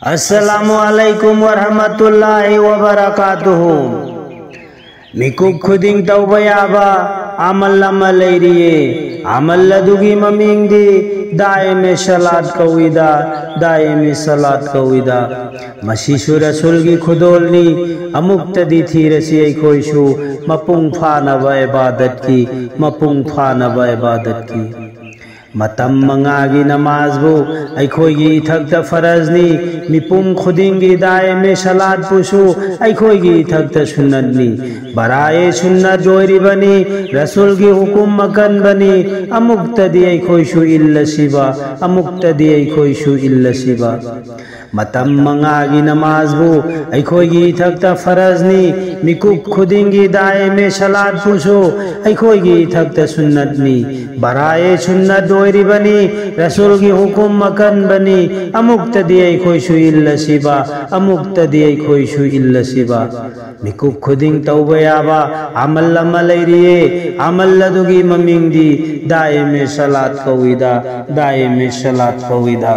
अस्सलामुअलैकुम वरहमतुल्लाहि वबरकातुहु। मिकुब खुदिंग तौबा याबा अमल अमा लैरिये अमल अदुगी ममिंगदी दाइम सलात कविदा दाइम सलात कविदा मसीसु रसूल की खुदोलनी अमुक्तदी थी रसी कोईशु मपुंग फानबा इबादत की मपुंग फानबा इबादत की मतम मंगागी नमाजबो अखोगी इथक्ता फरजनी मिपुम खुदिंगी दाए में सलाद पुसु अखोगी इथक्ता सुन्नतनी बराए सुन्नत जोरी बनी रसूल की हुकुम मकन बनी अमुक्तदी अखोईशु इल्ला सिबा अमुक्तदी अखोईशु इल्ला सिबा मतम मंगागी नमाजबो अखोगी इथक्ता फरजनी मिकुब खुदिंगी दाए में सलाद पुसु अखोगी इथक्ता सुन्नतनी बराए सुन्नत बनी रसूल की हुकुम मकन बनी अमुक्तदी अखोईशु इल्ला सिबा अमुक्तदी अखोईशु इल्ला सिबा मिकुब खुदिंग तौबा याबा अमल अमा लैरिये अमल अदुगी ममिंगदी दाइम सलात कविदा दाइम सलात कविदा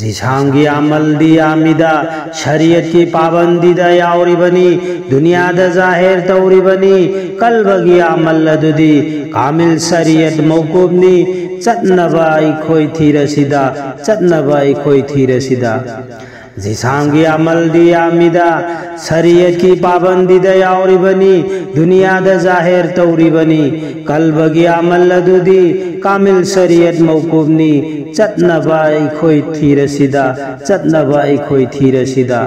जिसांगी अमल दी आमिदा शरीयत की पाबंदी दा यावरी बनी दुनिया दा जाहिर तौरी बनी कल्बगी अमल लदुदी कामिल शरीयत मौकूबनी चटनबा इखोई थी रसीदा चटनबा इखोई थी रसीदा जिसांगी अमल दी आमिदा शरीयत की पाबंदी दा यावरी बनी दुनिया दा जाहिर तौरी बनी कल्बगी अमल लदुदी कामिल शरीयत मौकूबनी चटनबा इखोई थी रसीदा चटनबा इखोई थी रसीदा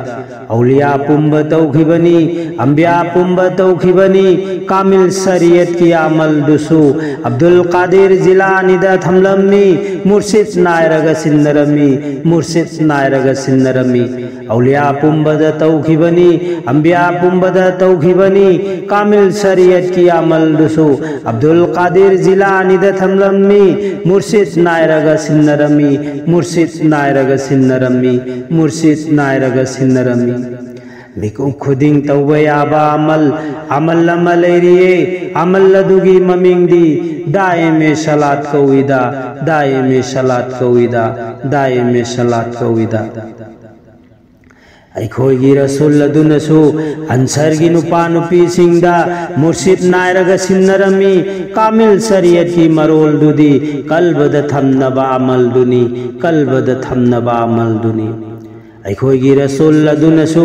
औलिया पुंब तौखिबनी अंबिया पुंब तौखिबनी कामिल शरीयत की अमल दुसु अब्दुल कादिर जिलानी दा थमलमनी मुर्शिद नायरग सिंदरमी मुर्शिद नायरग सिंदरमी औलिया पुंब दा तौखिबनी अंबिया पुंब दा तौखिबनी कामिल शरीयत की अमल दुसु अब्दुल कादिर जिलानी दा थमलमनी मुर्शिद नायरग सिंदरमी मुर्शिद नायरग सिंदरमी मुर्शिद नायरग सिंदरमी मिकुब खुदिंग तौबा याबा अमल अमल अमा लैरिये अमल अदुगी ममिंगदी दाइम सलात कविदा दाइम सलात कविदा दाइम सलात कविदा अखोगी रसूल अदुनसु अंसर की नुपा नुपी सिंगदा मुर्शिद नायरग सिन्नरमी कामिल शरीयत की मरोल दुदी कल्बद थमनबा अमल दुनी कल्बद थमनबा अमल दुनी अखोगी रसूल अदुनसु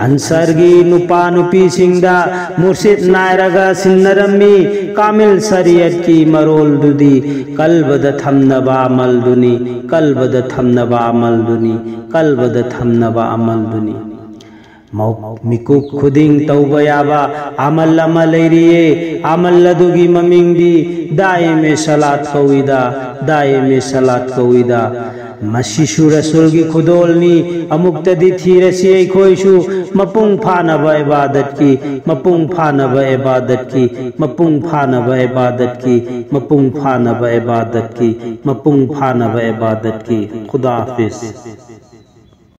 अंसर की नुपा नुपी सिंगदा मुर्शिद नायरग सिन्नरमी कामिल शरीयत की मरोल दुदी कल्बद थमनबा अमल दुनी कल्बद थमनबा अमल दुनी कल्बद थमनबा अमल दुनी मिकुब खुदिंग तौबा याबा अमल अमा लैरिये अमल अदुगी ममिंगदी दाइम सलात कविदा दाइम सलात कविदा मसीसु रसूल की खुदोलनी अमुक्तदी थी रसी खोईशु मपुंग फानबा इबादत की मपुंग फानबा इबादत की मपुंग फानबा इबादत की मपुंग फानबा इबादत की मपुंग फानबा इबादत की खुदा हाफिज।